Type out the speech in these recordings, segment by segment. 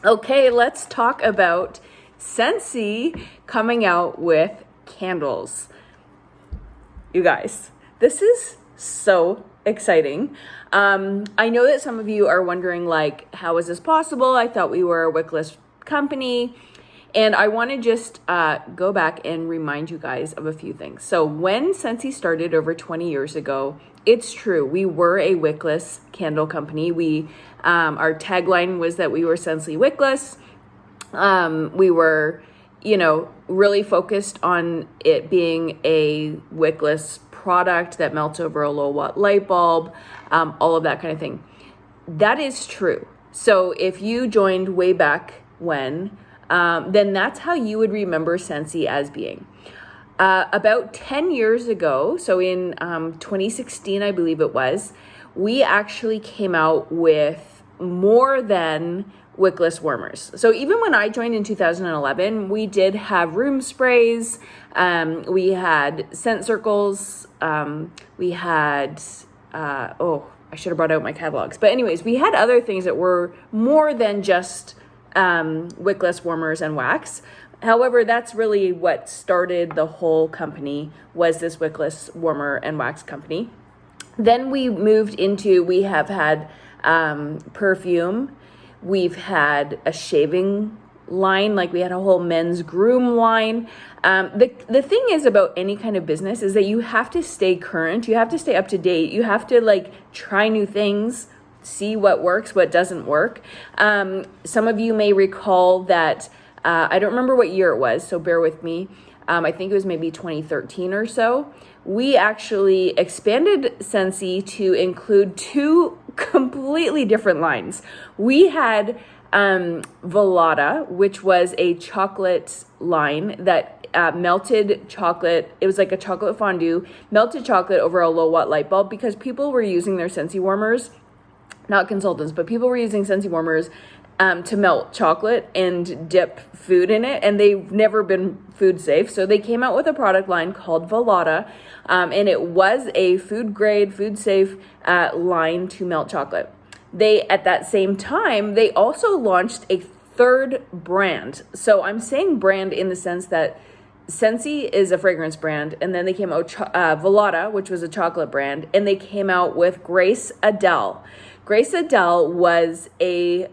Okay, let's talk about Scentsy coming out with candles. You guys, this is so exciting. I know that some of you are wondering, like, how is this possible? I thought we were a wickless company. And I want to just go back and remind you guys of a few things. So when Scentsy started over 20 years ago, it's true, we were a wickless candle company. Our tagline was that we were Scentsy wickless. We were, really focused on it being a wickless product that melts over a low watt light bulb, all of that kind of thing. That is true. So if you joined way back when, then that's how you would remember Scentsy as being. About 10 years ago, so in 2016, I believe it was, we actually came out with more than wickless warmers. So even when I joined in 2011, we did have room sprays, we had scent circles, we had, I should have brought out my catalogs. But anyways, we had other things that were more than just wickless warmers and wax. However, that's really what started the whole company, was this wickless warmer and wax company. Then we have had perfume. We've had a shaving line, like we had a whole men's groom line. The thing is about any kind of business is that you have to stay current. You have to stay up to date. You have to try new things, see what works, what doesn't work. Some of you may recall that, I don't remember what year it was, so bear with me. I think it was maybe 2013 or so. We actually expanded Scentsy to include two completely different lines. We had Volata, which was a chocolate line that melted chocolate. It was like a chocolate fondue, melted chocolate over a low watt light bulb, because people were using their Scentsy warmers, not consultants, but people were using Scentsy warmers to melt chocolate and dip food in it, and they've never been food safe. So they came out with a product line called Volata, and it was a food grade, food safe line to melt chocolate. At that same time, they also launched a third brand. So I'm saying brand in the sense that Scentsy is a fragrance brand, and then they came out Volata, which was a chocolate brand, and they came out with Grace Adele. Grace Adele was a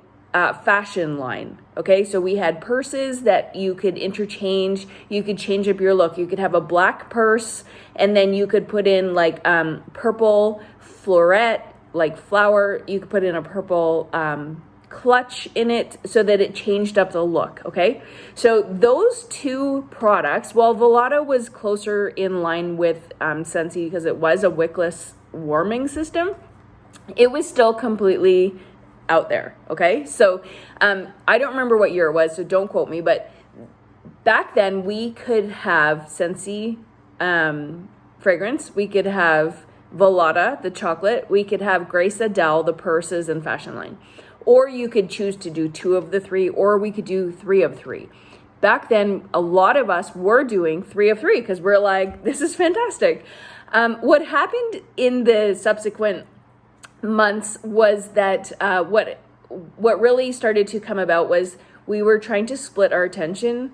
fashion line. Okay, so we had purses that you could interchange. You could change up your look. You could have a black purse, and then you could put in purple floret, like flower. You could put in a purple clutch in it so that it changed up the look. Okay, so those two products, while Volata was closer in line with Scentsy because it was a wickless warming system, it was still completely out there. Okay, so I don't remember what year it was, so don't quote me, but back then we could have Scentsy fragrance, we could have Volata, the chocolate, we could have Grace Adele, the purses and fashion line, or you could choose to do two of the three, or we could do three of three. Back then, a lot of us were doing three of three because we're like, this is fantastic. What happened in the subsequent months was that what really started to come about was we were trying to split our attention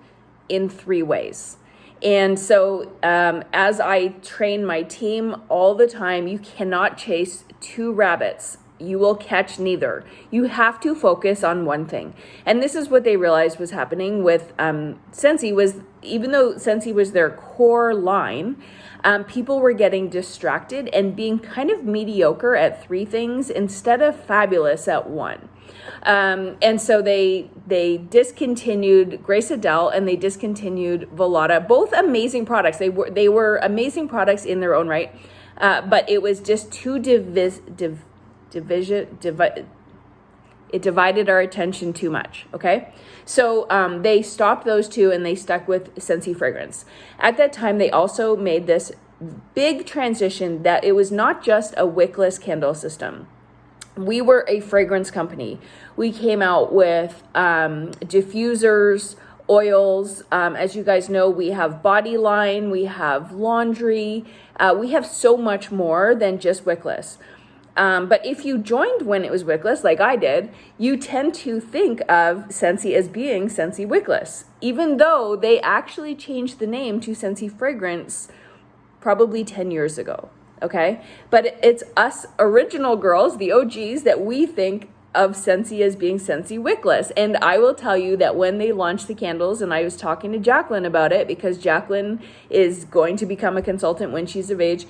in three ways. And so as I train my team all the time, you cannot chase two rabbits. You will catch neither. You have to focus on one thing. And this is what they realized was happening with Scentsy, was even though Scentsy was their core line, people were getting distracted and being kind of mediocre at three things instead of fabulous at one. And so they discontinued Grace Adele and they discontinued Volata, both amazing products. They were amazing products in their own right, but it was just too it divided our attention too much. Okay, so they stopped those two and they stuck with Scentsy fragrance. At that time, they also made this big transition that it was not just a wickless candle system. We were a fragrance company. We came out with diffusers, oils. As you guys know, we have body line, we have laundry, we have so much more than just wickless. But if you joined when it was wickless, like I did, you tend to think of Scentsy as being Scentsy Wickless, even though they actually changed the name to Scentsy Fragrance probably 10 years ago, okay? But it's us original girls, the OGs, that we think of Scentsy as being Scentsy Wickless. And I will tell you that when they launched the candles, and I was talking to Jacqueline about it, because Jacqueline is going to become a consultant when she's of age,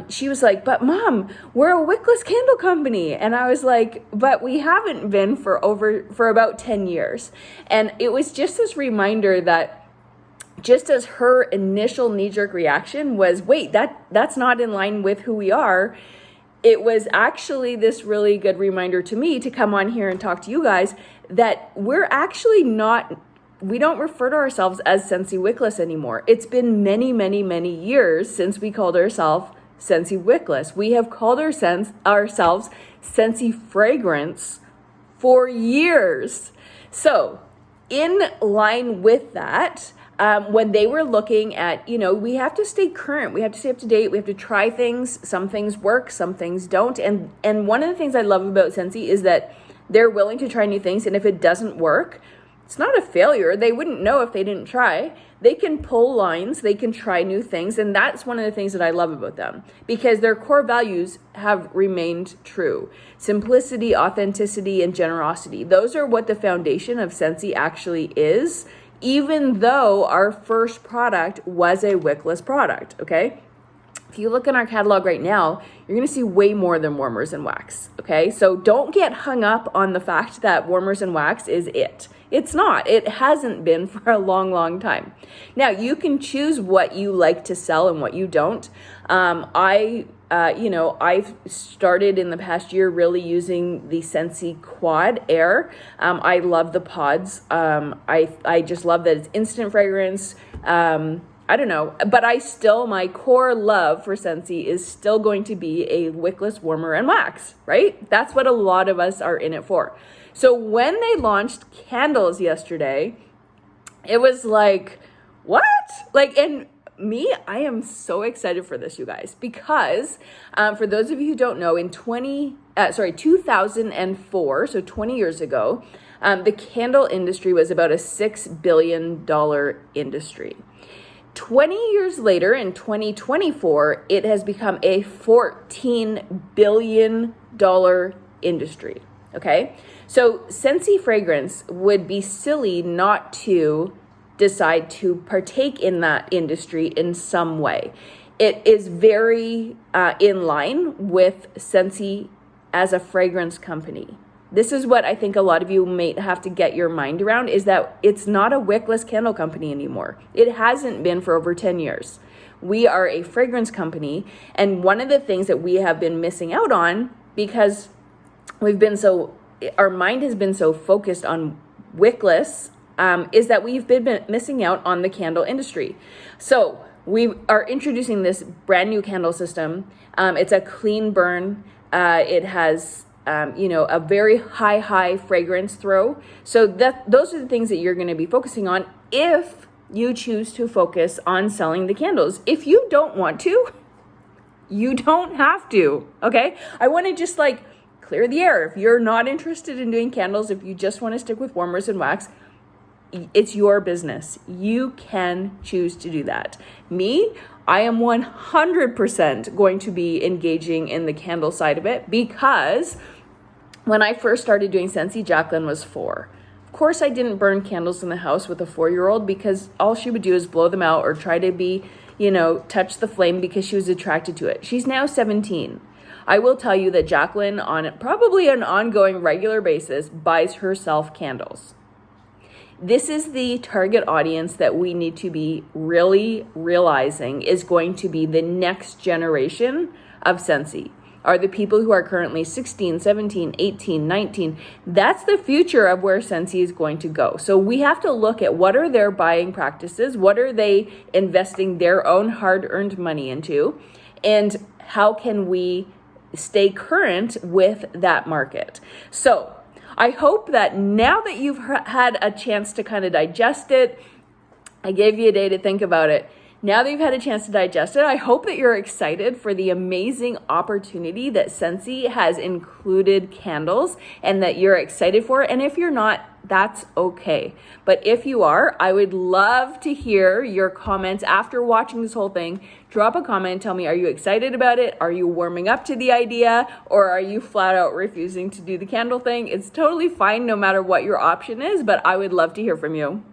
she was like, but Mom, we're a wickless candle company. And I was like, but we haven't been for about 10 years. And it was just this reminder that just as her initial knee-jerk reaction was, wait, that's not in line with who we are, it was actually this really good reminder to me to come on here and talk to you guys that we're actually not, we don't refer to ourselves as Scentsy Wickless anymore. It's been many, many, many years since we called ourselves Scentsy Wickless. We have called ourselves Scentsy Fragrance for years. So in line with that, when they were looking at, we have to stay current, we have to stay up to date, we have to try things. Some things work, some things don't. And one of the things I love about Scentsy is that they're willing to try new things. And if it doesn't work, it's not a failure. They wouldn't know if they didn't try. They can pull lines, they can try new things. And that's one of the things that I love about them, because their core values have remained true. Simplicity, authenticity, and generosity. Those are what the foundation of Scentsy actually is, even though our first product was a wickless product, okay? If you look in our catalog right now, you're gonna see way more than warmers and wax, okay? So don't get hung up on the fact that warmers and wax is it. It's not. It hasn't been for a long, long time. Now, you can choose what you like to sell and what you don't. I've started in the past year really using the Scentsy Quad Air. I love the pods. I just love that it's instant fragrance. I don't know, but my core love for Scentsy is still going to be a wickless warmer and wax, right? That's what a lot of us are in it for. So when they launched candles yesterday, it was like, what? And me, I am so excited for this, you guys, because for those of you who don't know, in 2004, so 20 years ago, the candle industry was about a $6 billion industry. 20 years later, in 2024, it has become a $14 billion industry, okay? So Scentsy Fragrance would be silly not to decide to partake in that industry in some way. It is very in line with Scentsy as a fragrance company. This is what I think a lot of you may have to get your mind around, is that it's not a wickless candle company anymore. It hasn't been for over 10 years. We are a fragrance company, and one of the things that we have been missing out on, because our mind has been so focused on wickless, is that we've been missing out on the candle industry. So we are introducing this brand new candle system. It's a clean burn. It has a very high fragrance throw. So those are the things that you're going to be focusing on if you choose to focus on selling the candles. If you don't want to, you don't have to, okay? I want to just clear the air. If you're not interested in doing candles, if you just want to stick with warmers and wax, it's your business. You can choose to do that. Me, I am 100% going to be engaging in the candle side of it, because when I first started doing Scentsy, Jacqueline was 4. Of course, I didn't burn candles in the house with a 4-year-old, because all she would do is blow them out or try to be, touch the flame because she was attracted to it. She's now 17. I will tell you that Jacqueline, on probably an ongoing regular basis, buys herself candles. This is the target audience that we need to be really realizing is going to be the next generation of Scentsy, are the people who are currently 16, 17, 18, 19. That's the future of where Scentsy is going to go. So we have to look at what are their buying practices, what are they investing their own hard-earned money into, and how can we stay current with that market. So I hope that now that you've had a chance to kind of digest it, I gave you a day to think about it. Now that you've had a chance to digest it, I hope that you're excited for the amazing opportunity that Scentsy has included candles and that you're excited for it. And if you're not, that's okay. But if you are, I would love to hear your comments after watching this whole thing. Drop a comment, tell me, are you excited about it? Are you warming up to the idea? Or are you flat out refusing to do the candle thing? It's totally fine no matter what your option is, but I would love to hear from you.